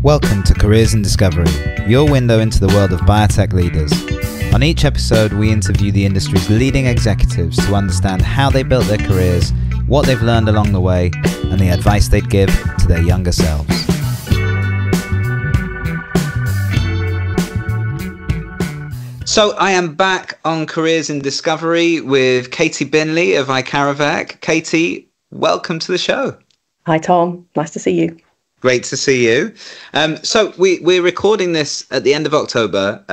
Welcome to Careers in Discovery, your window into the world of biotech leaders. On each episode, we interview the industry's leading executives to understand how they built their careers, what they've learned along the way, and the advice they'd give to their younger selves. So I am back on Careers in Discovery with Katie Binley of Ikarovec. Katie, welcome to the show. Hi, Tom. Nice to see you. Great to see you. So we're recording this at the end of October.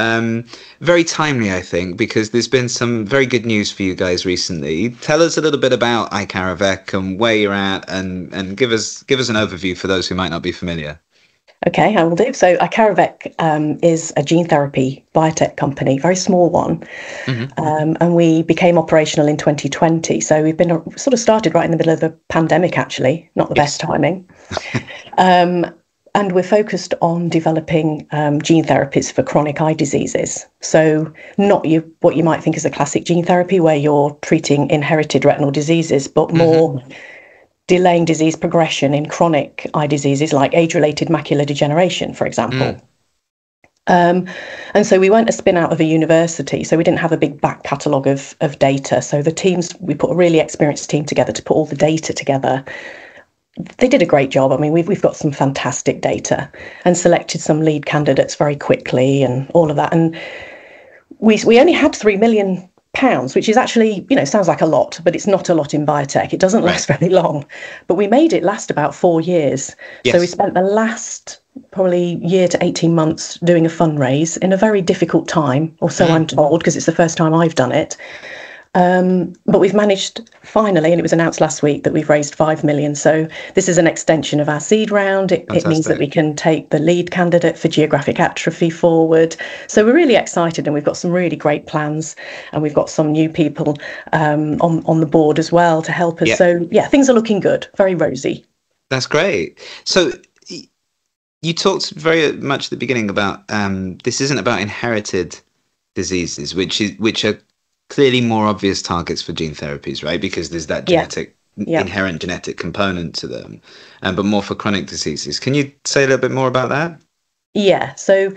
Very timely, I think, because there's been some very good news for you guys recently. Tell us a little bit about Ikarovec and where you're at, and give us an overview for those who might not be familiar. Okay, I will do. So Ikarovec is a gene therapy biotech company, very small one. Mm-hmm. And we became operational in 2020. So we've been sort of started right in the middle of the pandemic, actually, not the best timing. And we're focused on developing gene therapies for chronic eye diseases. So not what you might think is a classic gene therapy where you're treating inherited retinal diseases, but more delaying disease progression in chronic eye diseases like age-related macular degeneration, for example. And so we weren't a spin out of a university, so we didn't have a big back catalogue of data. So we put a really experienced team together to put all the data together. They did a great job. I mean, we've got some fantastic data and selected some lead candidates very quickly and all of that. And we only had £3 million, which is actually, sounds like a lot, but it's not a lot in biotech. It doesn't last very long. But we made it last about 4 years. Yes. So we spent the last probably year to 18 months doing a fundraise in a very difficult time, or so I'm told, because it's the first time I've done it. But we've managed finally, and it was announced last week, that we've raised 5 million. So this is an extension of our seed round. It means that we can take the lead candidate for geographic atrophy forward. So we're really excited, and we've got some really great plans, and we've got some new people on the board as well to help us. Yeah. So yeah, things are looking good, very rosy. That's great. So you talked very much at the beginning about this isn't about inherited diseases, which are clearly more obvious targets for gene therapies, right? Because there's that inherent genetic component to them, but more for chronic diseases. Can you say a little bit more about that? Yeah. So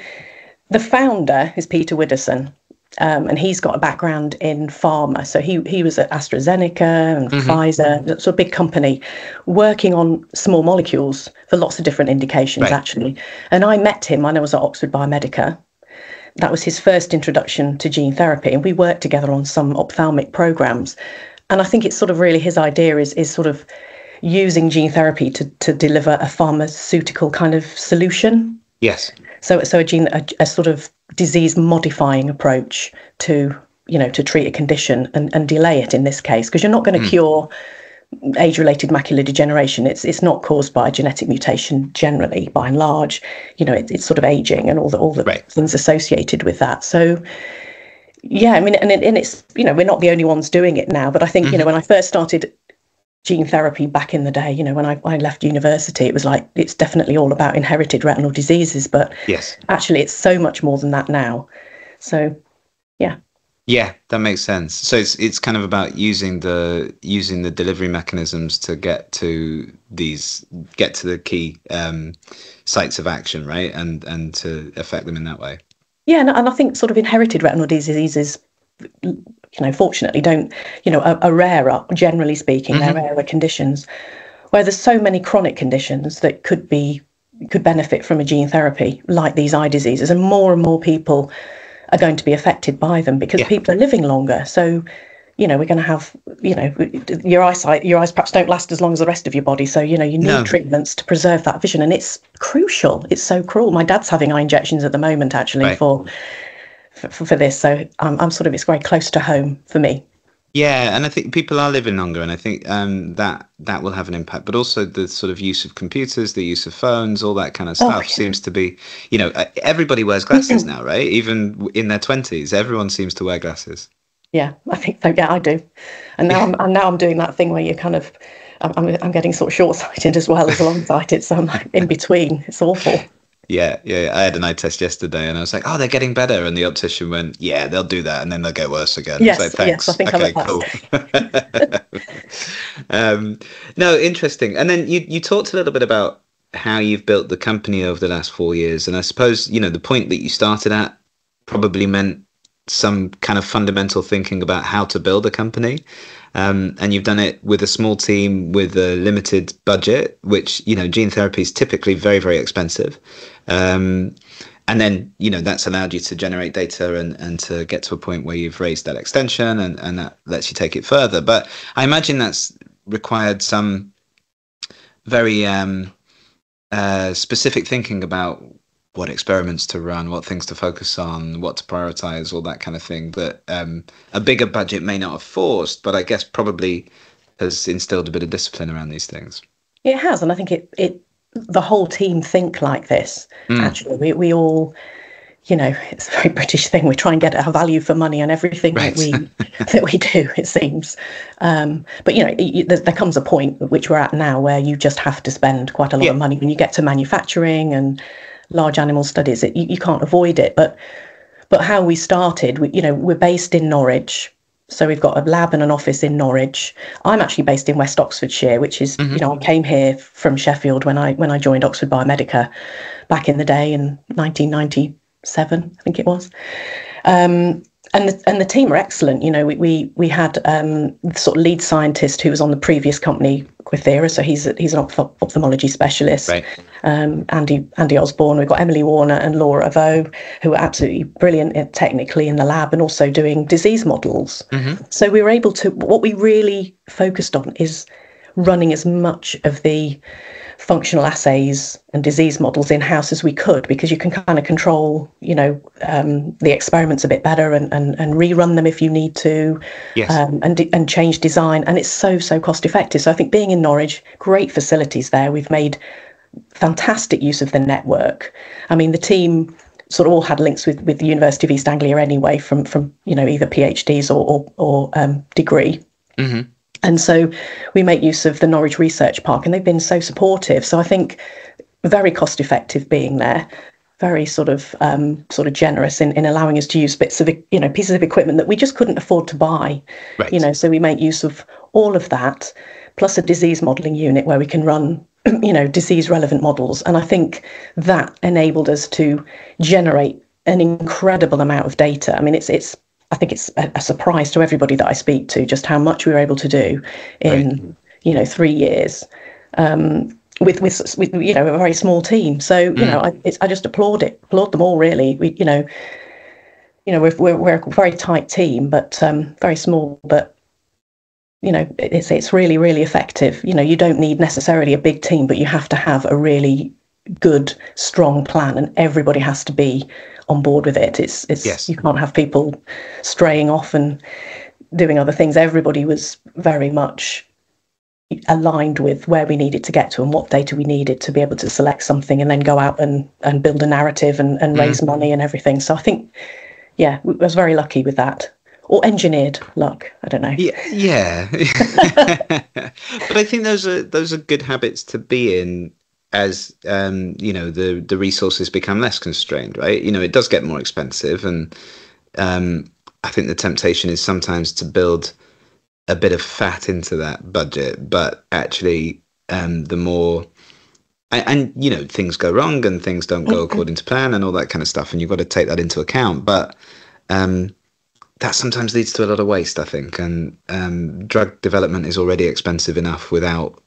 the founder is Peter Widdowson, and he's got a background in pharma. So he was at AstraZeneca and Pfizer, sort of big company, working on small molecules for lots of different indications, actually. And I met him when I was at Oxford Biomedica. That was his first introduction to gene therapy, and we worked together on some ophthalmic programs. And I think it's sort of really his idea is sort of using gene therapy to deliver a pharmaceutical kind of solution. Yes. So a sort of disease modifying approach to treat a condition and delay it in this case, because you're not going to cure age-related macular degeneration. It's not caused by a genetic mutation generally, by and large. It's sort of aging and all the things associated with that. So yeah, I mean, and it's we're not the only ones doing it now, but I think when I first started gene therapy back in the day, when I left university, it was like it's definitely all about inherited retinal diseases, but actually it's so much more than that now. So yeah. Yeah, that makes sense. So it's kind of about using the delivery mechanisms to get to the key sites of action, right? And to affect them in that way. Yeah, and I think sort of inherited retinal diseases, fortunately don't, are rarer, generally speaking, they're rarer conditions, where there's so many chronic conditions that could benefit from a gene therapy, like these eye diseases, and more people are going to be affected by them because people are living longer. So, we're going to have, your eyes perhaps don't last as long as the rest of your body. So, you need treatments to preserve that vision. And it's crucial. It's so cruel. My dad's having eye injections at the moment, actually, for this. So it's very close to home for me. Yeah, and I think people are living longer, and I think that will have an impact. But also the sort of use of computers, the use of phones, all that kind of stuff seems to be, everybody wears glasses now, right? Even in their 20s, everyone seems to wear glasses. Yeah, I think so. Yeah, I do. And now I'm doing that thing where you kind of, I'm getting sort of short-sighted as well as long-sighted, so I'm like in between. It's awful. Yeah. I had an eye test yesterday, and I was like, "Oh, they're getting better." And the optician went, "Yeah, they'll do that, and then they'll get worse again." Yes, I was like, thanks. Yes, I think cool. No, interesting. And then you talked a little bit about how you've built the company over the last 4 years, and I suppose, the point that you started at probably meant some kind of fundamental thinking about how to build a company. And you've done it with a small team with a limited budget, which, gene therapy is typically very, very expensive. And then, that's allowed you to generate data and to get to a point where you've raised that extension and that lets you take it further. But I imagine that's required some very specific thinking about what experiments to run, what things to focus on, what to prioritize, all that kind of thing that a bigger budget may not have forced, but I guess probably has instilled a bit of discipline around these things. It has, and I think it the whole team think like this. Actually, we all, it's a very British thing. We try and get our value for money and everything right. that we do, it seems. But there comes a point at which we're at now where you just have to spend quite a lot of money when you get to manufacturing and large animal studies. You can't avoid it. But how we started, we're based in Norwich. So we've got a lab and an office in Norwich. I'm actually based in West Oxfordshire, which is, I came here from Sheffield when I joined Oxford Biomedica back in the day in 1997, I think it was. And the team are excellent. We had the sort of lead scientist who was on the previous company, Quithera, so he's an ophthalmology specialist. Right. Andy Osborne. We've got Emily Warner and Laura Avo, who are absolutely brilliant technically in the lab and also doing disease models. So we were able to. What we really focused on is running as much of the functional assays and disease models in-house as we could, because you can kind of control, the experiments a bit better and rerun them if you need to, yes. And change design. And it's so cost effective. So I think being in Norwich, great facilities there. We've made fantastic use of the network. I mean, the team sort of all had links with the University of East Anglia anyway, from either PhDs or degree. And so we make use of the Norwich Research Park, and they've been so supportive. So I think very cost effective being there, very sort of generous in allowing us to use bits of, pieces of equipment that we just couldn't afford to buy. Right. So we make use of all of that, plus a disease modelling unit where we can run, disease relevant models. And I think that enabled us to generate an incredible amount of data. I mean, I think it's a surprise to everybody that I speak to just how much we were able to do in, 3 years with a very small team. So, I just applaud them all, really. We're a very tight team, but very small, but, it's really, really effective. You don't need necessarily a big team, but you have to have a really good, strong plan, and everybody has to be on board with it. It's yes. You can't have people straying off and doing other things. Everybody was very much aligned with where we needed to get to and what data we needed to be able to select something and then go out and build a narrative and raise money and everything. So I think, I was very lucky with that. Or engineered luck, I don't know. Yeah. But I think those are good habits to be in as the resources become less constrained, right? It does get more expensive, and I think the temptation is sometimes to build a bit of fat into that budget, but actually the more and things go wrong and things don't go according to plan and all that kind of stuff, and you've got to take that into account. But that sometimes leads to a lot of waste, I think, and drug development is already expensive enough without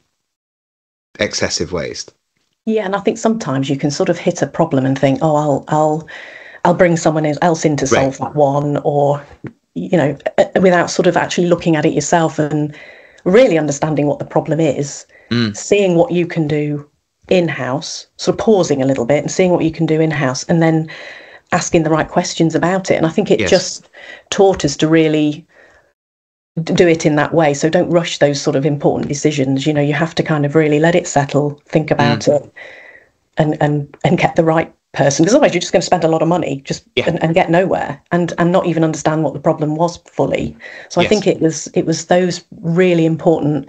excessive waste. Yeah, and I think sometimes you can sort of hit a problem and think, oh, I'll bring someone else in to solve that one, or without sort of actually looking at it yourself and really understanding what the problem is, seeing what you can do in-house, sort of pausing a little bit and seeing what you can do in-house, and then asking the right questions about it. And I think it just taught us to really do it in that way. So don't rush those sort of important decisions. You have to kind of really let it settle, think about it, and get the right person, because otherwise you're just going to spend a lot of money and get nowhere and not even understand what the problem was fully. So I think it was those really important,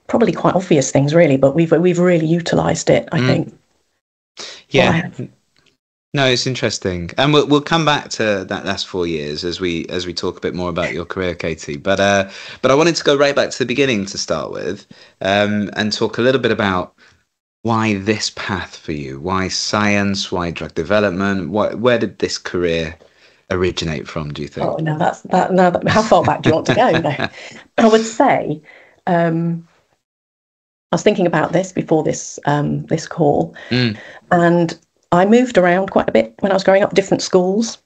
probably quite obvious things, really, but we've really utilised it, I think. Yeah. No, it's interesting, and we'll come back to that last 4 years as we talk a bit more about your career, Katie. But I wanted to go right back to the beginning to start with, and talk a little bit about why this path for you? Why science? Why drug development? Where did this career originate from, do you think? Oh, now how far back do you want to go? No. I would say, I was thinking about this before this call, and I moved around quite a bit when I was growing up, different schools,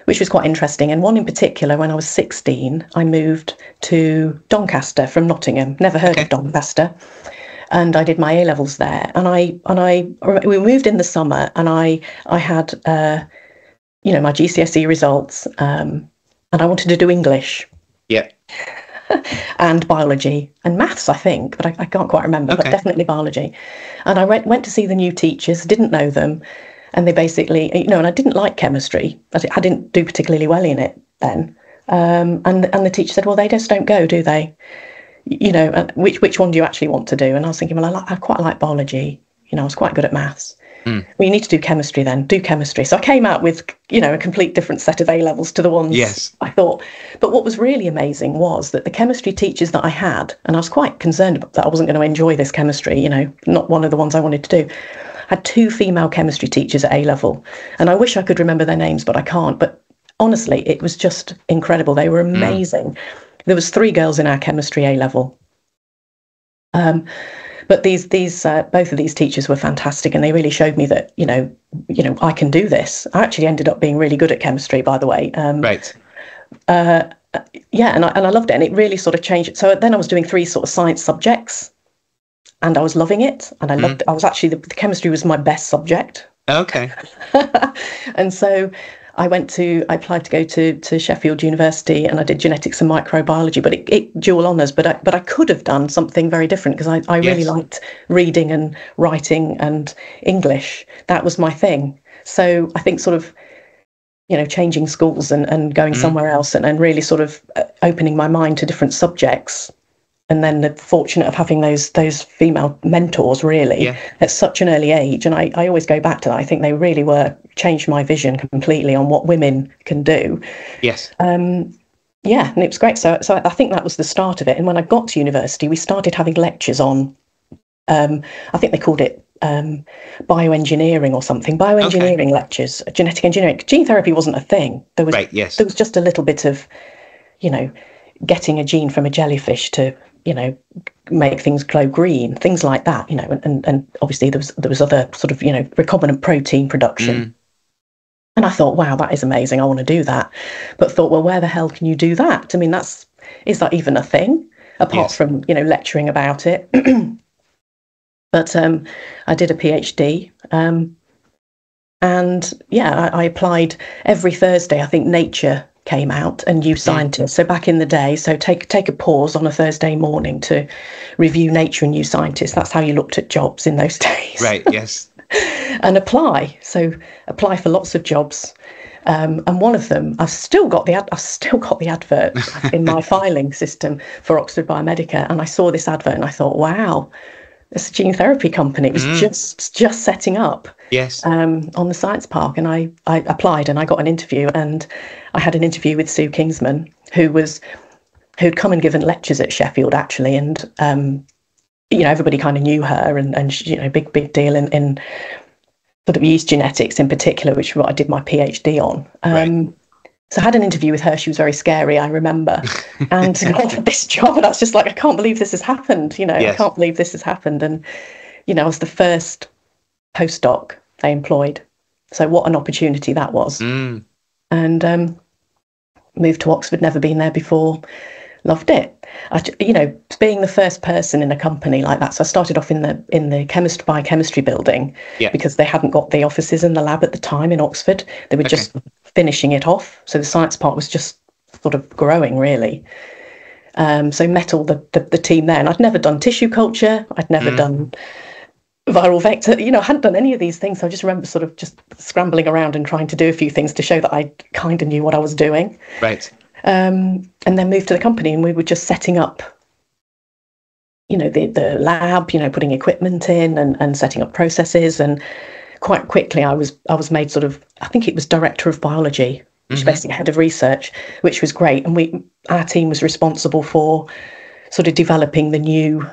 which was quite interesting. And one in particular, when I was 16, I moved to Doncaster from Nottingham. Never heard of Doncaster. And I did my A-levels there. And we moved in the summer, and I had, my GCSE results, and I wanted to do English. Yeah. And biology and maths, I think, but I can't quite remember, but definitely biology. And I went to see the new teachers, didn't know them. And they basically, and I didn't like chemistry. I didn't do particularly well in it then. And the teacher said, well, they just don't go, do they? Which one do you actually want to do? And I was thinking, well, I quite like biology. I was quite good at maths. Well, you need to do chemistry then. Do chemistry. So I came out with, a complete different set of A-levels to the ones I thought. But what was really amazing was that the chemistry teachers that I had, and I was quite concerned that I wasn't going to enjoy this chemistry, not one of the ones I wanted to do, had 2 female chemistry teachers at A-level. And I wish I could remember their names, but I can't. But honestly, it was just incredible. They were amazing. There was 3 girls in our chemistry A-level. But these both of these teachers were fantastic, and they really showed me that I can do this. I actually ended up being really good at chemistry, by the way. Right. And I loved it, and it really sort of changed it. So then I was doing 3 sort of science subjects, and I was loving it, and I loved it. I was actually the chemistry was my best subject. Okay. And so I applied to go to Sheffield University, and I did genetics and microbiology, but it dual honours. But I could have done something very different, because I really liked reading and writing and English. That was my thing. So I think sort of, changing schools and going somewhere else and really sort of opening my mind to different subjects. And then the fortunate of having those female mentors really at such an early age. And I always go back to that. I think they really changed my vision completely on what women can do. Yes. And it was great. So I think that was the start of it. And when I got to university, we started having lectures on, I think they called it bioengineering or something, bioengineering lectures, genetic engineering. Gene therapy wasn't a thing. There was just a little bit of, getting a gene from a jellyfish to, make things glow green, things like that, and obviously there was other sort of, recombinant protein production. And I thought, wow, that is amazing. I want to do that. But thought, well, where the hell can you do that? I mean, is that even a thing apart from, lecturing about it? But I did a PhD. I applied every Thursday. I think Nature came out and New Scientist. So back in the day, so take a pause on a Thursday morning to review Nature and New Scientist. That's how you looked at jobs in those days. Right, yes. And apply. So apply for lots of jobs. And one of them, I've still got the advert in my filing system for Oxford Biomedica. And I saw this advert and I thought, wow, it's a gene therapy company. It was just setting up. Yes. On the science park, and I applied and I got an interview, and I had an interview with Sue Kingsman, who'd come and given lectures at Sheffield actually, and everybody kind of knew her, and she, big deal in sort of yeast genetics in particular, which is what I did my PhD on. So I had an interview with her. She was very scary, I remember, and got this job, and I was just like, I can't believe this has happened. I can't believe this has happened, and I was the first postdoc they employed. So what an opportunity that was. And moved to Oxford, never been there before, loved it. Being the first person in a company like that. So I started off in the biochemistry building because they hadn't got the offices and the lab at the time in Oxford. They were just finishing it off. So the science part was just sort of growing really. So met all the team there, and I'd never done tissue culture. I'd never done viral vector, I hadn't done any of these things. So I just remember sort of just scrambling around and trying to do a few things to show that I kind of knew what I was doing. Right. And then moved to the company, and we were just setting up, the lab, putting equipment in and setting up processes. And quite quickly I was made sort of, I think it was director of biology, which is basically head of research, which was great. And our team was responsible for sort of developing the new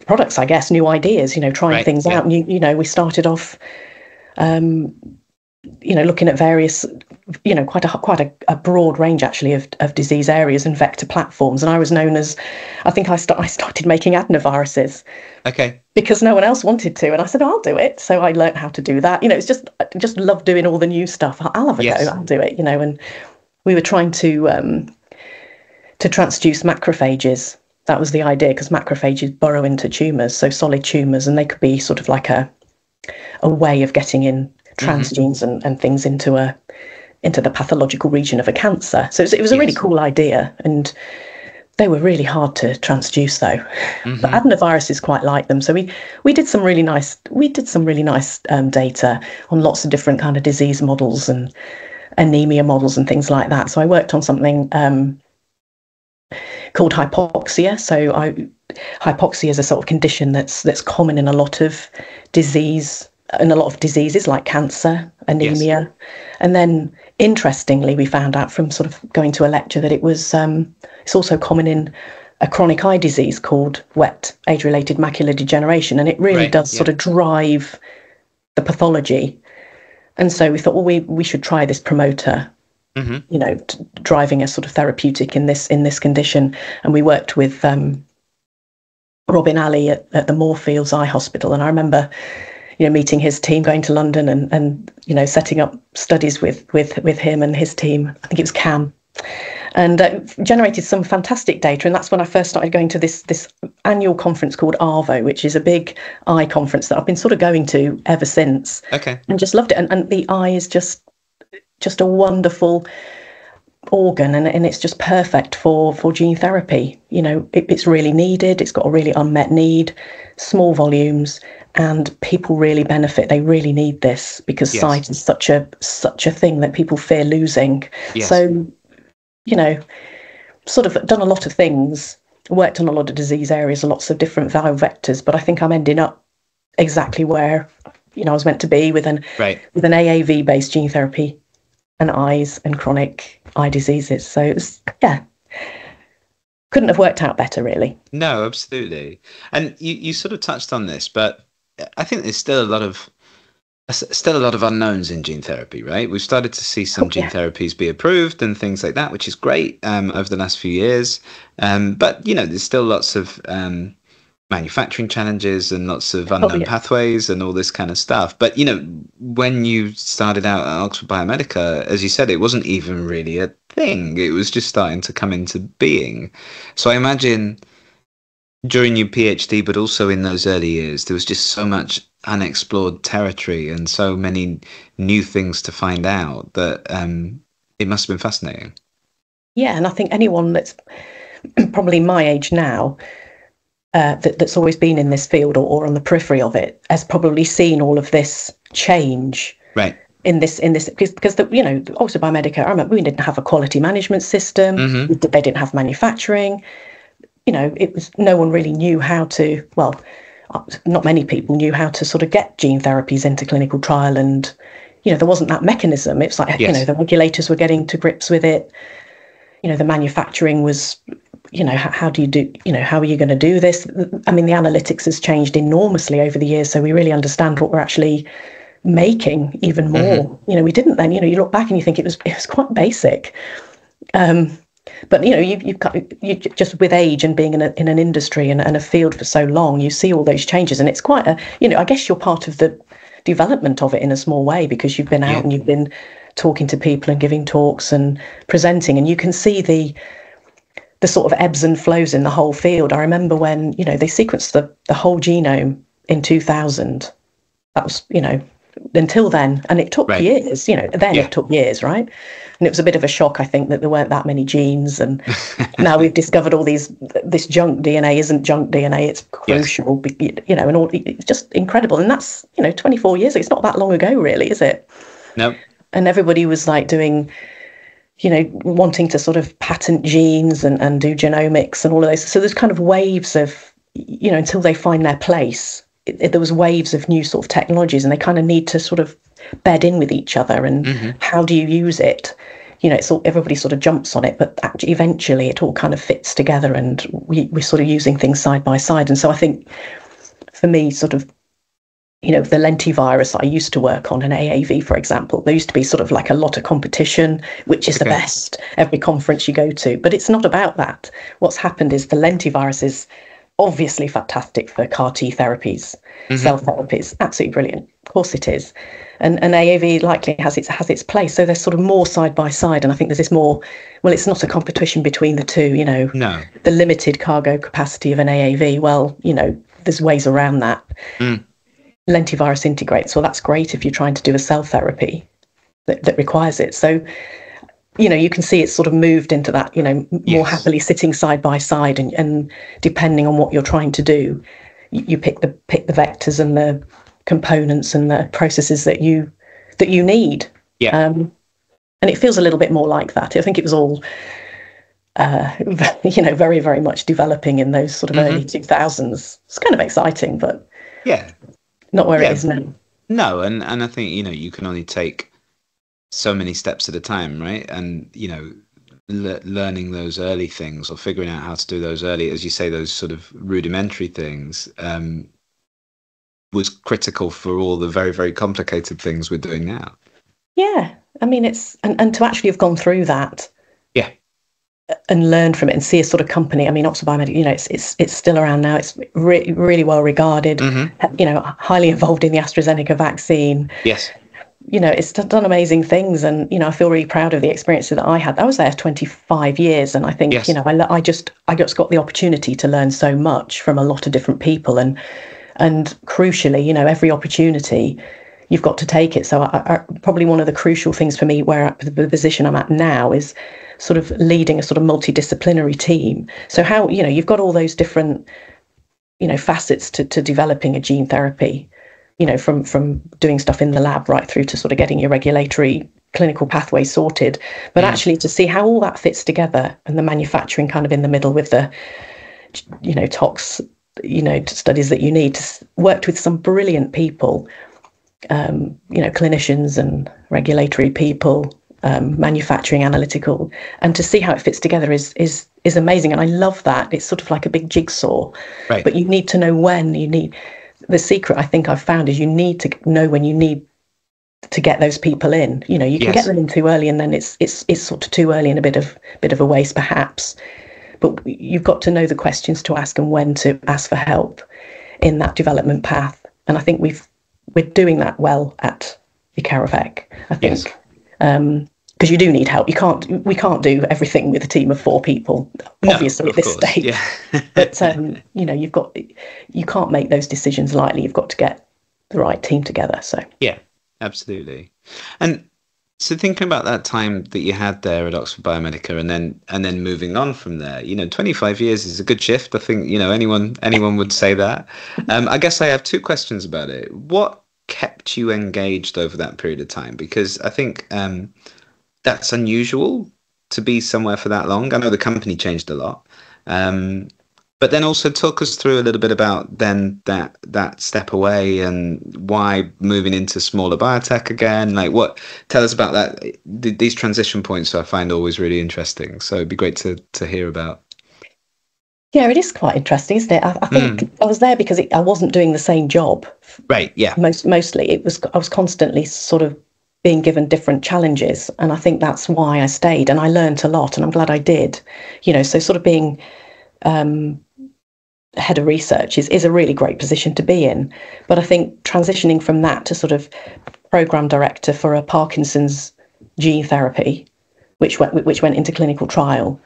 products, I guess, new ideas, trying things out. And, we started off, looking at various, quite a broad range actually of disease areas and vector platforms. And I was known as, I think I started making adenoviruses. Okay. Because no one else wanted to, and I said, I'll do it. So I learned how to do that. It's I just love doing all the new stuff. I'll have a go. I'll do it. And we were trying to transduce macrophages. That was the idea, because macrophages burrow into tumours, so solid tumours, and they could be sort of like a way of getting in transgenes and things into the pathological region of a cancer. So it was a really cool idea, and they were really hard to transduce though. But adenoviruses quite like them. So we did some really nice data on lots of different kind of disease models and anemia models and things like that. So I worked on something called hypoxia. So hypoxia is a sort of condition that's common in a lot of diseases like cancer, anemia. And then interestingly, we found out from sort of going to a lecture that it was it's also common in a chronic eye disease called wet age-related macular degeneration, and it really does sort of drive the pathology. And so we thought, well, we should try this promoter, driving a sort of therapeutic in this condition. And we worked with Robin Alley at the Moorfields Eye Hospital, and I remember meeting his team, going to London and setting up studies with him and his team. I think it was Cam, and generated some fantastic data. And that's when I first started going to this annual conference called ARVO, which is a big eye conference that I've been sort of going to ever since. Okay. And just loved it. And the eye is just a wonderful organ, and it's just perfect for gene therapy. It's really needed. It's got a really unmet need, small volumes, and people really benefit. They really need this because sight is such a thing that people fear losing. So sort of done a lot of things, worked on a lot of disease areas, lots of different viral vectors, but I think I'm ending up exactly where I was meant to be with an AAV based gene therapy and eyes and chronic eye diseases. So it was, couldn't have worked out better, really. No, absolutely. And you sort of touched on this, but I think there's still a lot of unknowns in gene therapy, right? We've started to see some gene therapies be approved and things like that, which is great over the last few years. But there's still lots of manufacturing challenges and lots of unknown pathways and all this kind of stuff. But when you started out at Oxford Biomedica, as you said, it wasn't even really a thing. It was just starting to come into being. So I imagine during your PhD, but also in those early years, there was just so much unexplored territory and so many new things to find out that it must have been fascinating. Yeah, and I think anyone that's probably my age now, that's always been in this field or on the periphery of it, has probably seen all of this change. Right. In this because Oxford Biomedica, I remember we didn't have a quality management system. They didn't have manufacturing. It was, no one really knew how to, not many people knew how to sort of get gene therapies into clinical trial, and there wasn't that mechanism. It's like the regulators were getting to grips with it. The manufacturing was, how do you do, how are you going to do this? I mean, the analytics has changed enormously over the years, so we really understand what we're actually making even more. We didn't then. You look back and you think it was quite basic. But you just with age and being in an industry and a field for so long, you see all those changes, and it's quite a I guess you're part of the development of it in a small way, because you've been out and you've been talking to people and giving talks and presenting, and you can see the sort of ebbs and flows in the whole field. I remember when they sequenced the whole genome in 2000. That was until then, and it took years. It took years, right? And it was a bit of a shock, I think, that there weren't that many genes, and now we've discovered all this junk DNA isn't junk DNA, it's crucial. And all, it's just incredible. And that's 24 years ago. It's not that long ago, really, is it? No. And everybody was like doing, wanting to sort of patent genes and do genomics and all of those. So there's kind of waves of, until they find their place. There was waves of new sort of technologies, and they kind of need to sort of bed in with each other. And how do you use it? it's all, everybody sort of jumps on it, but actually eventually it all kind of fits together, and we're sort of using things side by side. And so I think for me, sort of, the lentivirus I used to work on, an AAV, for example, there used to be sort of like a lot of competition, which is the best, every conference you go to. But it's not about that. What's happened is the lentivirus is obviously fantastic for CAR T therapies, cell therapies, absolutely brilliant. Of course it is. And AAV likely has its place. So they're sort of more side by side. And I think there's this more, well, it's not a competition between the two, No. The limited cargo capacity of an AAV. Well, there's ways around that. Lentivirus integrates. Well, that's great if you're trying to do a cell therapy that requires it. So, you can see it's sort of moved into that, more happily sitting side by side, and depending on what you're trying to do, you pick the vectors and the components and the processes that you need. Yeah. And it feels a little bit more like that. I think it was all, very, very much developing in those sort of early 2000s. It's kind of exciting, but not where it is now. No, and I think, you can only take so many steps at a time, right? And, learning those early things, or figuring out how to do those early, as you say, those sort of rudimentary things, was critical for all the very, very complicated things we're doing now. Yeah. I mean, it's, and to actually have gone through that. Yeah. And learn from it and see a sort of company. I mean, Oxford Biomedica, it's still around now. It's really well regarded, highly involved in the AstraZeneca vaccine. Yes. It's done amazing things. And, I feel really proud of the experience that I had. I was there 25 years. And I think, I just got the opportunity to learn so much from a lot of different people. And crucially, every opportunity, you've got to take it. So I probably one of the crucial things for me, where the position I'm at now, is sort of leading a sort of multidisciplinary team. So how, you've got all those different, facets to developing a gene therapy, from doing stuff in the lab right through to sort of getting your regulatory clinical pathway sorted. But actually to see how all that fits together, and the manufacturing kind of in the middle with the, tox, studies that you need, to worked with some brilliant people, clinicians and regulatory people, manufacturing, analytical, and to see how it fits together is amazing. And I love that. It's sort of like a big jigsaw, right? But you need to know when you need. The secret, I think, I've found, is you need to know when you need to get those people in. You can get them in too early, and then it's sort of too early and a bit of a waste perhaps. But you've got to know the questions to ask and when to ask for help in that development path. And I think we're doing that well at Ikarovec, I think. Because you do need help. We can't do everything with a team of 4 people, obviously, at this stage. Yeah. But you can't make those decisions lightly. You've got to get the right team together. So yeah, absolutely. And so thinking about that time that you had there at Oxford Biomedica, and then moving on from there, 25 years is a good shift. I think anyone would say that. I guess I have 2 questions about it. What kept you engaged over that period of time? Because I think that's unusual to be somewhere for that long. I know the company changed a lot, but then also talk us through a little bit about then that step away, and why moving into smaller biotech again. Tell us about that. These transition points I find always really interesting. So it'd be great to hear about. Yeah, it is quite interesting, isn't it? I think I was there because I wasn't doing the same job. Right. Yeah. Mostly, I was constantly sort of being given different challenges, and I think that's why I stayed, and I learned a lot, and I'm glad I did. So sort of being head of research is a really great position to be in. But I think transitioning from that to sort of program director for a Parkinson's gene therapy, which went into clinical trial,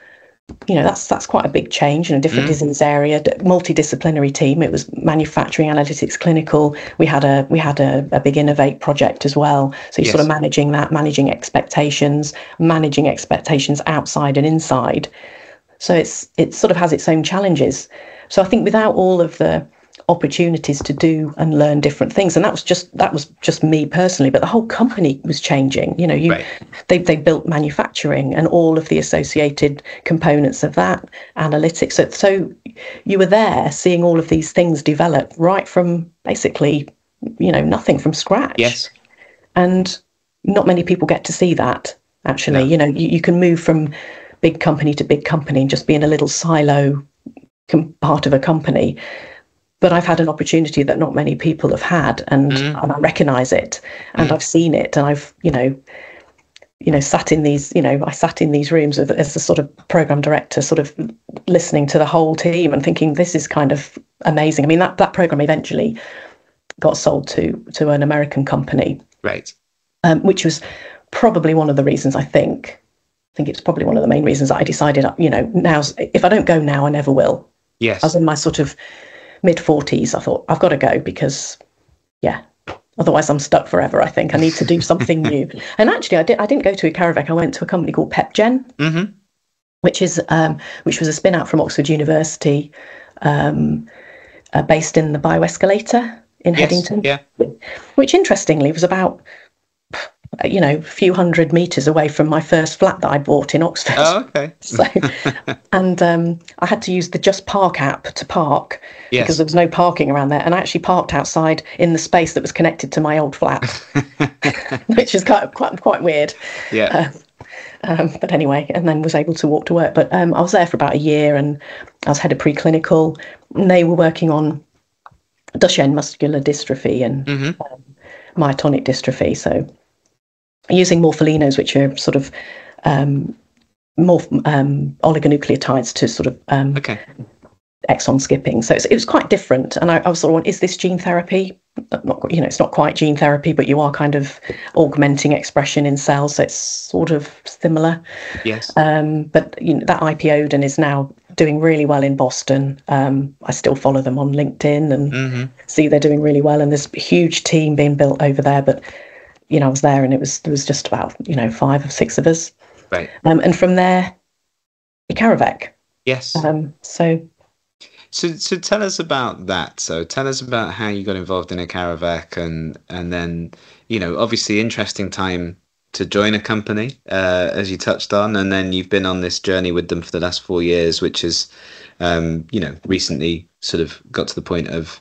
that's quite a big change in a different disease area, multidisciplinary team. It was manufacturing, analytics, clinical. We had a big Innovate project as well. So you're sort of managing that, managing expectations outside and inside. So it sort of has its own challenges. So I think without all of the opportunities to do and learn different things, and that was just me personally, but the whole company was changing. They built manufacturing and all of the associated components of that, analytics. So you were there seeing all of these things develop right from basically nothing, from scratch. Yes. And not many people get to see that. actually. No. You know, you can move from big company to big company and just be in a little silo part of a company. But I've had an opportunity that not many people have had, and I recognise it, and I've seen it, and I've sat in these, I sat in these rooms as a sort of program director, sort of listening to the whole team and thinking, this is kind of amazing. I mean, that program eventually got sold to an American company, Right? Which was probably one of the reasons I think it's probably one of the main reasons I decided, now if I don't go now, I never will. Yes. I was in my sort of mid-40s. I thought, I've got to go because, otherwise I'm stuck forever. I think I need to do something new. And actually, I didn't go to Ikarovec. I went to a company called PepGen, which was a spin out from Oxford University, based in the bioescalator in Headington. Yeah. Which interestingly was about a few hundred meters away from my first flat that I bought in Oxford. Oh, okay. So, and I had to use the Just Park app to park because there was no parking around there. And I actually parked outside in the space that was connected to my old flat, which is quite weird. Yeah. But anyway, and then was able to walk to work. But I was there for about a year, and I was head of preclinical. And they were working on Duchenne muscular dystrophy and myotonic dystrophy. So using morpholinos, which are sort of oligonucleotides to sort of exon skipping. So it was quite different. And I was sort of, is this gene therapy? It's not quite gene therapy, but you are kind of augmenting expression in cells. So it's sort of similar. Yes. But that IPO'd and is now doing really well in Boston. I still follow them on LinkedIn and see they're doing really well. And there's a huge team being built over there. But I was there, and there was just about 5 or 6 of us. Right. And from there, Ikarovec. Yes. So tell us about that. So tell us about how you got involved in Ikarovec, and then obviously interesting time to join a company, as you touched on, and then you've been on this journey with them for the last 4 years, which is recently sort of got to the point of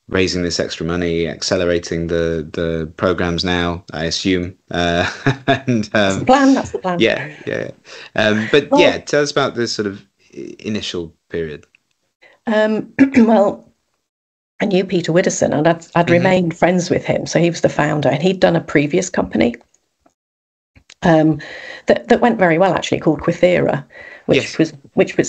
raising this extra money, accelerating the programs now, I assume. That's the plan. That's the plan. Yeah. Tell us about this sort of initial period. Well, I knew Peter Widdowson, and I'd remained friends with him. So he was the founder, and he'd done a previous company that went very well, actually, called Quithera, which was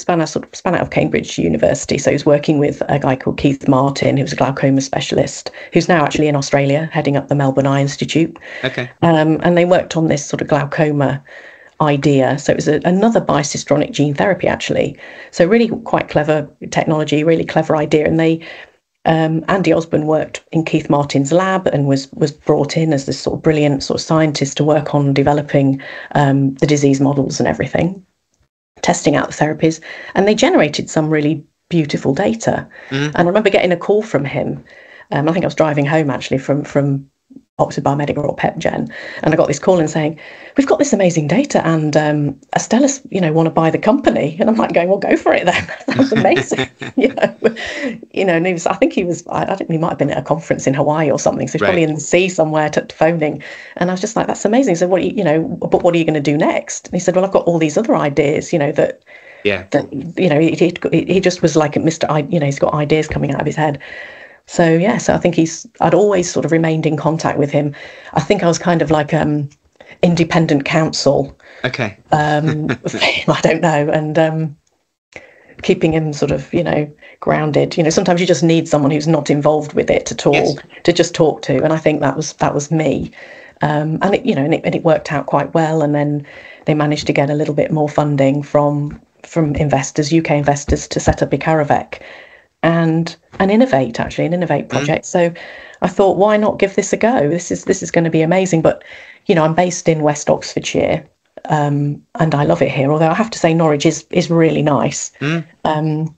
spun out of Cambridge University. So he was working with a guy called Keith Martin, who was a glaucoma specialist, who's now actually in Australia, heading up the Melbourne Eye Institute. Okay. And they worked on this sort of glaucoma idea. So it was another bicistronic gene therapy, actually. So really quite clever technology, really clever idea. And they Andy Osborne worked in Keith Martin's lab and was brought in as this sort of brilliant sort of scientist to work on developing the disease models and everything, testing out the therapies. And they generated some really beautiful data. And I remember getting a call from him. I think I was driving home actually from Oxford Biomedica or PepGen, and I got this call and saying, we've got this amazing data, and Astellas, want to buy the company. And I'm like going, well, go for it then. That's amazing. And he was, I think he might have been at a conference in Hawaii or something. So he's probably in the sea somewhere phoning. And I was just like, that's amazing. So but what are you going to do next? And he said, well, I've got all these other ideas, he just was like he's got ideas coming out of his head. So I think I'd always sort of remained in contact with him. I think I was kind of like independent counsel. Okay. I don't know, and keeping him sort of grounded. Sometimes you just need someone who's not involved with it at all to just talk to, and I think that was me. And it worked out quite well. And then they managed to get a little bit more funding from investors, UK investors, to set up Ikarovec. And an innovate project. So I thought, why not give this a go? This is going to be amazing. But I'm based in West Oxfordshire, and I love it here. Although I have to say, Norwich is really nice. Being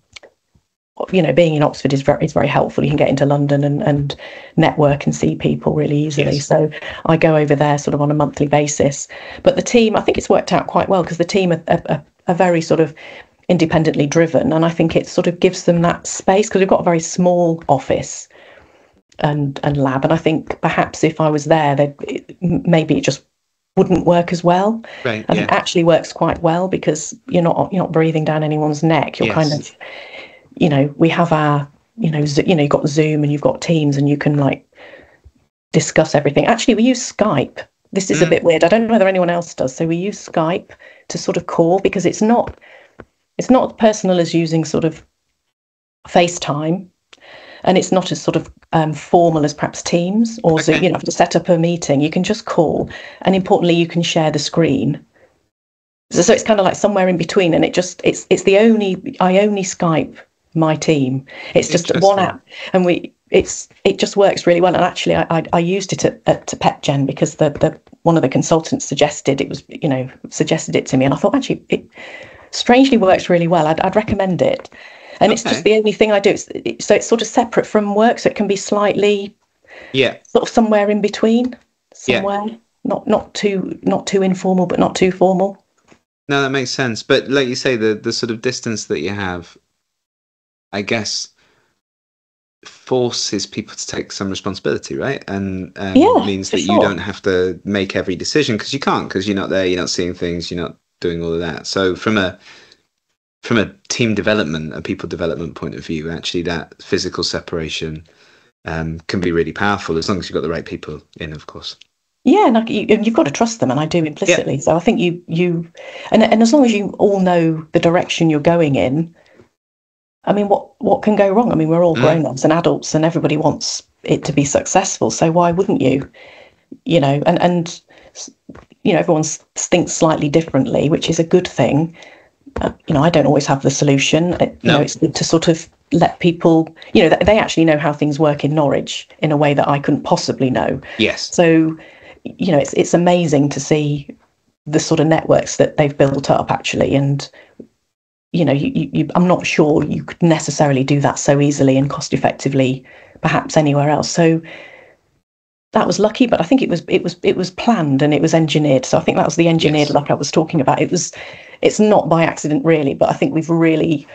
in Oxford is very helpful. You can get into London and network and see people really easily. Yes. So I go over there sort of on a monthly basis. But the team, I think it's worked out quite well, because the team are very sort of independently driven, and I think it sort of gives them that space, because we've got a very small office and lab, and I think perhaps if I was there, maybe it just wouldn't work as well. Right. And Yeah. it actually works quite well because you're not breathing down anyone's neck. You're kind Yes. of, we have our, you've got Zoom and you've got Teams and you can like discuss everything. Actually, we use Skype. This is a bit weird. I don't know whether anyone else does. So we use Skype to sort of call because it's not as personal as using sort of FaceTime, and it's not as sort of formal as perhaps Teams or Zoom. To set up a meeting, you can just call, and importantly, you can share the screen. So it's kind of like somewhere in between, and it's the only I only Skype my team. It's just one app, and it just works really well. And actually, I used it at PetGen because the one of the consultants suggested it to me, and I thought actually it strangely works really well. I'd recommend it. And it's just the only thing I do. So it's sort of separate from work, so it can be slightly, sort of somewhere in between, not too informal, but not too formal. No, that makes sense. But like you say, the sort of distance that you have, I guess, forces people to take some responsibility, right? And means that you don't have to make every decision because you can't, because you're not there, you're not seeing things, you're not doing all of that. So from a team development, a people development point of view, actually that physical separation can be really powerful as long as you've got the right people in, of course. Yeah, and you've got to trust them, and I do implicitly. Yeah. So I think and as long as you all know the direction you're going in, I mean, what can go wrong? I mean, we're all grown-ups and adults, and everybody wants it to be successful. So why wouldn't you? And everyone thinks slightly differently, which is a good thing. I don't always have the solution. It's good to sort of let people, they actually know how things work in Norwich in a way that I couldn't possibly know. Yes. So, it's amazing to see the sort of networks that they've built up actually. And, I'm not sure you could necessarily do that so easily and cost effectively, perhaps anywhere else. So that was lucky, but I think it was planned and it was engineered. So I think that was the engineered luck I was talking about. It's not by accident really, but I think we've really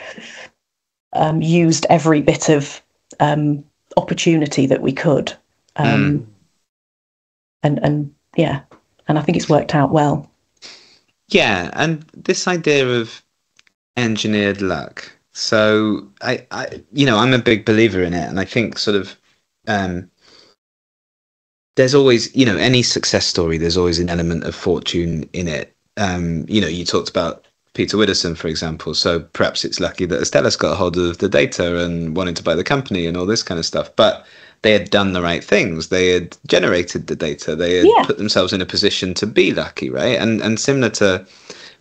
used every bit of opportunity that we could. And I think it's worked out well. Yeah, and this idea of engineered luck. So I'm a big believer in it, and I think sort of there's always, any success story, there's always an element of fortune in it. You talked about Peter Widdowson, for example. So perhaps it's lucky that Astellas got a hold of the data and wanted to buy the company and all this kind of stuff. But they had done the right things. They had generated the data. They had put themselves in a position to be lucky, right? And similar to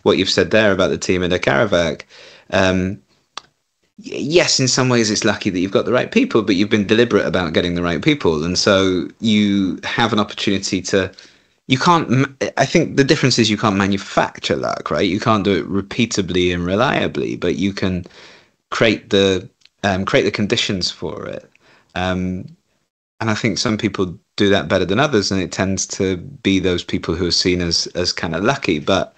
what you've said there about the team at Ikarovec, yes, in some ways it's lucky that you've got the right people, but you've been deliberate about getting the right people. And so you have an opportunity to, I think the difference is you can't manufacture luck, right? You can't do it repeatably and reliably, but you can create the conditions for it. And I think some people do that better than others, and it tends to be those people who are seen as kind of lucky. But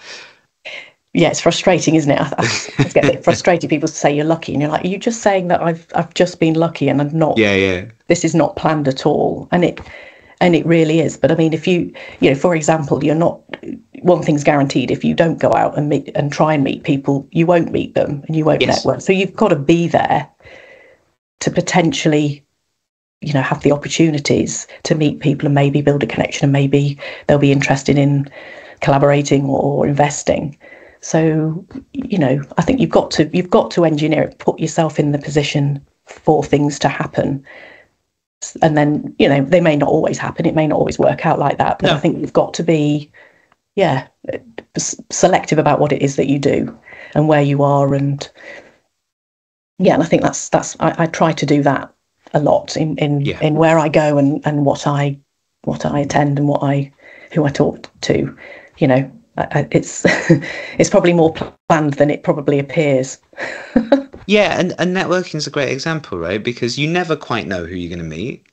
yeah, it's frustrating, isn't it? I get a bit frustrated. People say you're lucky, and you're like, are you just saying that I've just been lucky and I'm not? Yeah. This is not planned at all, and it really is. But I mean, if you for example, you're not. One thing's guaranteed: if you don't go out and meet and try and meet people, you won't meet them and you won't network. So you've got to be there to potentially, have the opportunities to meet people and maybe build a connection, and maybe they'll be interested in collaborating or investing. So, I think you've got to engineer it, put yourself in the position for things to happen. And then, they may not always happen. It may not always work out like that. But I think you've got to be, selective about what it is that you do and where you are. And and I think that's I try to do that a lot in where I go and what I attend and who I talk to. It's probably more planned than it probably appears. Yeah, and networking is a great example, right? Because you never quite know who you're going to meet.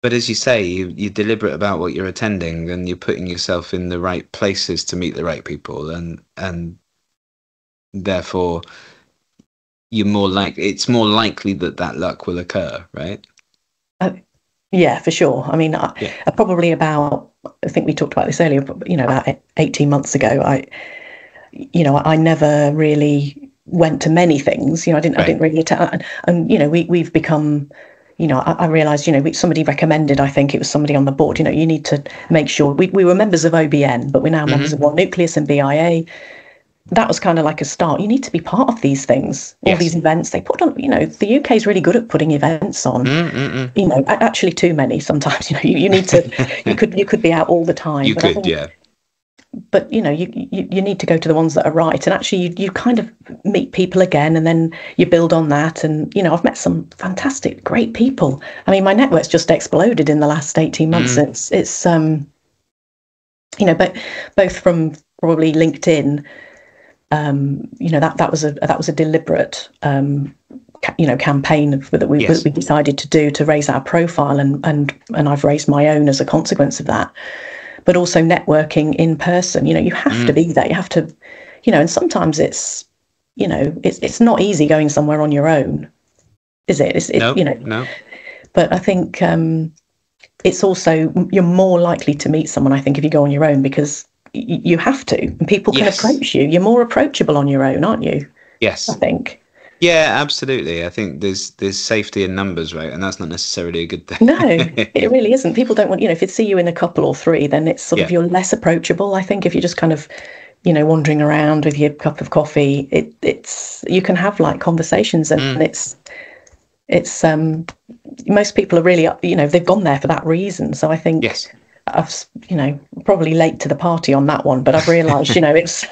But as you say, you're deliberate about what you're attending, and you're putting yourself in the right places to meet the right people, and therefore it's more likely that luck will occur, right? Yeah, for sure. I mean, Yeah. probably about, I think we talked about this earlier, but, about 18 months ago, I never really went to many things. I didn't really attend. And we've become, I realised, somebody recommended, I think it was somebody on the board, you need to make sure, we were members of OBN, but we're now members of One Nucleus and BIA. That was kind of like a start. You need to be part of these things, all these events they put on. The UK is really good at putting events on. Actually too many sometimes. You need to. you could be out all the time. You could, yeah. But you need to go to the ones that are right, and actually you kind of meet people again, and then you build on that. And I've met some fantastic, great people. I mean, my network's just exploded in the last 18 months. It's but both from probably LinkedIn. That was a deliberate campaign that we decided to do to raise our profile, and I've raised my own as a consequence of that. But also networking in person. You have to be there. You have to, and sometimes it's not easy going somewhere on your own, is it? No. But I think it's also, you're more likely to meet someone, I think, if you go on your own, because you have to, and people can approach you. You're more approachable on your own, aren't you? Yes, I think. Yeah, absolutely. I think there's safety in numbers, right? And that's not necessarily a good thing. No, it really isn't. People don't want, if they see you in a couple or three, then it's sort of, you're less approachable. I think if you're just kind of, wandering around with your cup of coffee, it's you can have like conversations, and it's most people are really, they've gone there for that reason. So I think I've, probably late to the party on that one, but I've realised, it's,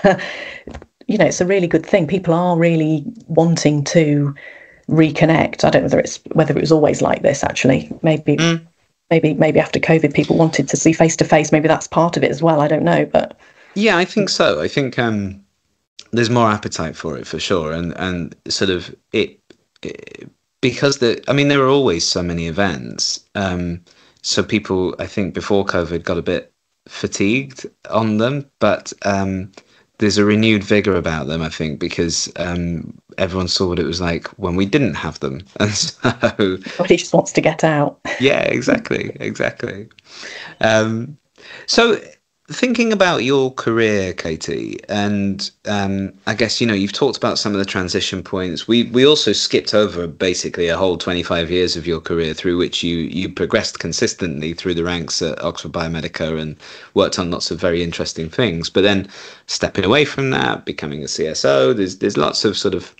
it's a really good thing. People are really wanting to reconnect. I don't know whether it was always like this, actually. Maybe after COVID, people wanted to see face to face. Maybe that's part of it as well. I don't know, but yeah, I think so. I think there's more appetite for it for sure, and sort of it because there are always so many events. So people, I think, before COVID got a bit fatigued on them, but there's a renewed vigor about them, I think, because everyone saw what it was like when we didn't have them. And so everybody just wants to get out. Yeah, exactly. So thinking about your career, Katie, and I guess, you've talked about some of the transition points. We also skipped over basically a whole 25 years of your career through which you progressed consistently through the ranks at Oxford Biomedica and worked on lots of very interesting things. But then stepping away from that, becoming a CSO, there's lots of sort of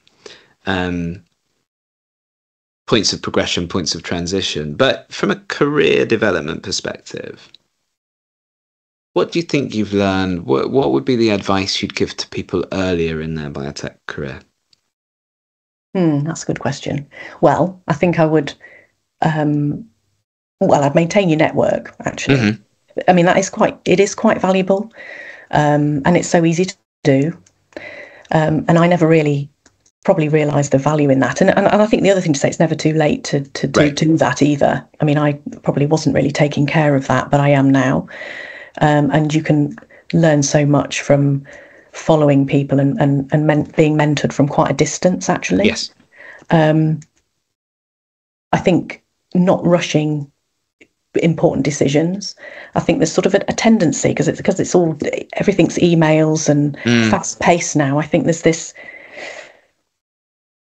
points of progression, points of transition. But from a career development perspective, what do you think you've learned? What would be the advice you'd give to people earlier in their biotech career? That's a good question. Well, I think I would, I'd maintain your network, actually. I mean, it is quite valuable, and it's so easy to do. And I never really probably realised the value in that. And I think the other thing to say, it's never too late to do that either. I mean, I probably wasn't really taking care of that, but I am now. And you can learn so much from following people and being mentored from quite a distance, actually. Yes. I think not rushing important decisions. I think there's sort of a tendency, because it's all, everything's emails and fast paced now. I think there's this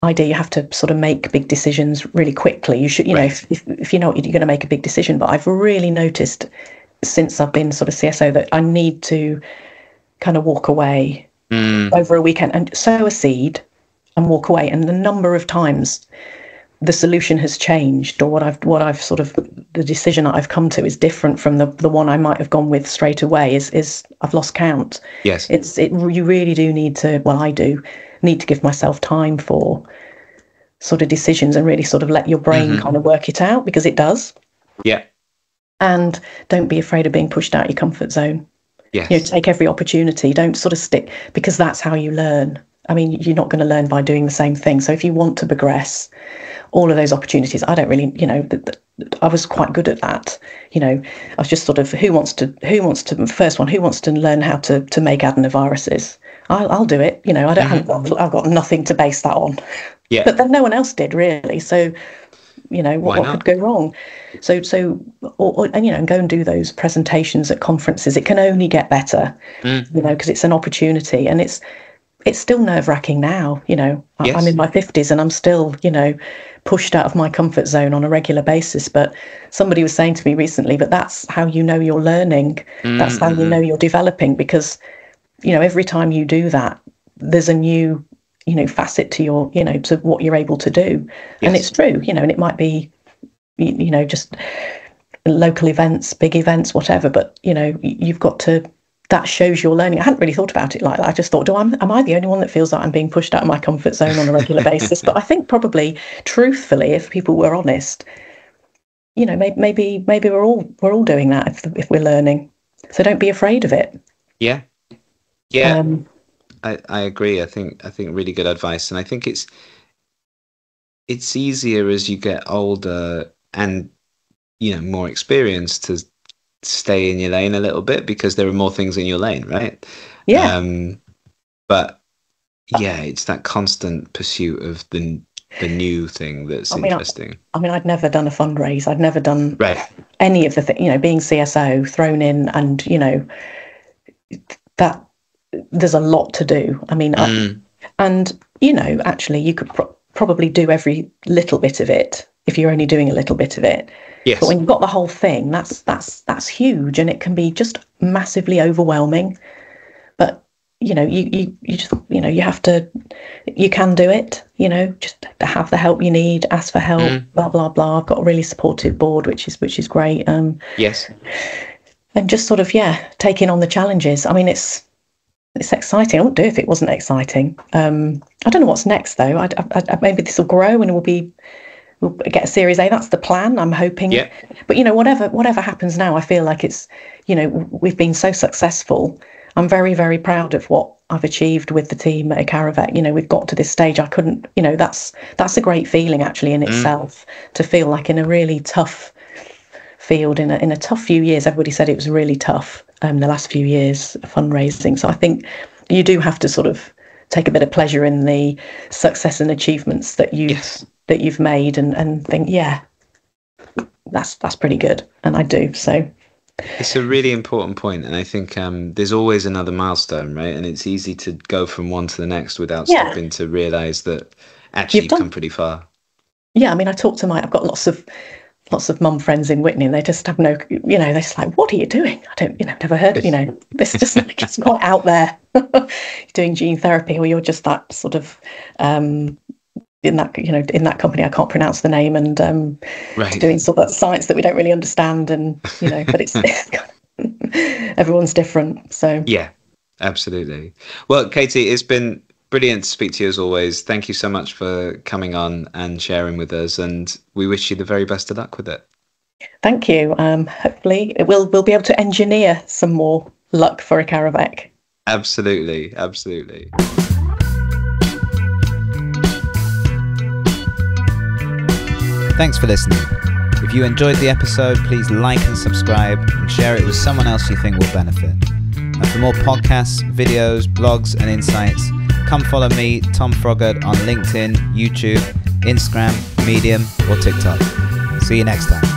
idea you have to sort of make big decisions really quickly. You should, if you know you're going to make a big decision. But I've really noticed since I've been sort of CSO that I need to kind of walk away over a weekend and sow a seed and walk away. And the number of times the solution has changed, or what I've sort of, the decision that I've come to is different from the one I might have gone with straight away, is I've lost count. Yes. You really do need to, I do need to give myself time for sort of decisions and really sort of let your brain kind of work it out, because it does. Yeah. And don't be afraid of being pushed out your comfort zone. Yes. Take every opportunity. Don't sort of stick, because that's how you learn. I mean, you're not going to learn by doing the same thing. So if you want to progress, all of those opportunities, I don't really, I was quite good at that. I was just sort of, who wants to learn how to make adenoviruses? I'll do it. I've got nothing to base that on. Yeah. But then no one else did, really. So what could go wrong? And go and do those presentations at conferences. It can only get better, because it's an opportunity, and it's still nerve-wracking now. Yes. I'm in my 50s and I'm still, pushed out of my comfort zone on a regular basis. But somebody was saying to me recently, but that's how you're learning. That's how you're developing, because, every time you do that, there's a new, facet to your, to what you're able to do. Yes. And it's true, and it might be, just local events, big events, whatever. But, you've got to, that shows you're learning. I hadn't really thought about it like that. I just thought, am I the only one that feels like I'm being pushed out of my comfort zone on a regular basis? But I think probably, truthfully, if people were honest, maybe we're all doing that if we're learning. So don't be afraid of it. Yeah. I agree. I think really good advice, and I think it's easier as you get older and more experienced to stay in your lane a little bit, because there are more things in your lane, right? But it's that constant pursuit of the new thing that's interesting. I'd never done a fundraise. I'd never done any of the being CSO thrown in, and that there's a lot to do. Actually you could probably do every little bit of it if you're only doing a little bit of it. Yes. But when you've got the whole thing, that's huge, and it can be just massively overwhelming. But you just you have to, you can do it. Just have the help you need, ask for help, blah blah blah. I've got a really supportive board, which is great. Yes. And just sort of taking on the challenges. It's exciting. I wouldn't do it if it wasn't exciting. I don't know what's next though. I maybe this will grow and we'll get a Series A. That's the plan, I'm hoping. Yeah. But whatever happens now, I feel like it's, we've been so successful. I'm very, very proud of what I've achieved with the team at Ikarovec. We've got to this stage. I couldn't, that's a great feeling actually in itself, to feel like in a really tough field, in a tough few years. Everybody said it was really tough, the last few years of fundraising. So I think you do have to sort of take a bit of pleasure in the success and achievements that you've made, and think, that's pretty good. And I do. So it's a really important point, and I think there's always another milestone, right? And it's easy to go from one to the next without stopping to realise that actually you've come pretty far. Yeah, I talk to I've got lots of mum friends in Whitney, and they just have no, they're just like, what are you doing? I don't, never heard of, this is just like, it's quite out there. You're doing gene therapy, or you're just that sort of, in that company, I can't pronounce the name, and doing sort of that science that we don't really understand, and but it's everyone's different. So yeah, absolutely. Well, Katie, it's been brilliant to speak to you as always. Thank you so much for coming on and sharing with us, and we wish you the very best of luck with it. Thank you. Hopefully we'll be able to engineer some more luck for Ikarovec. Absolutely. Thanks for listening. If you enjoyed the episode, please like and subscribe and share it with someone else you think will benefit. And for more podcasts, videos, blogs and insights, come follow me, Tom Froggatt, on LinkedIn, YouTube, Instagram, Medium or TikTok. See you next time.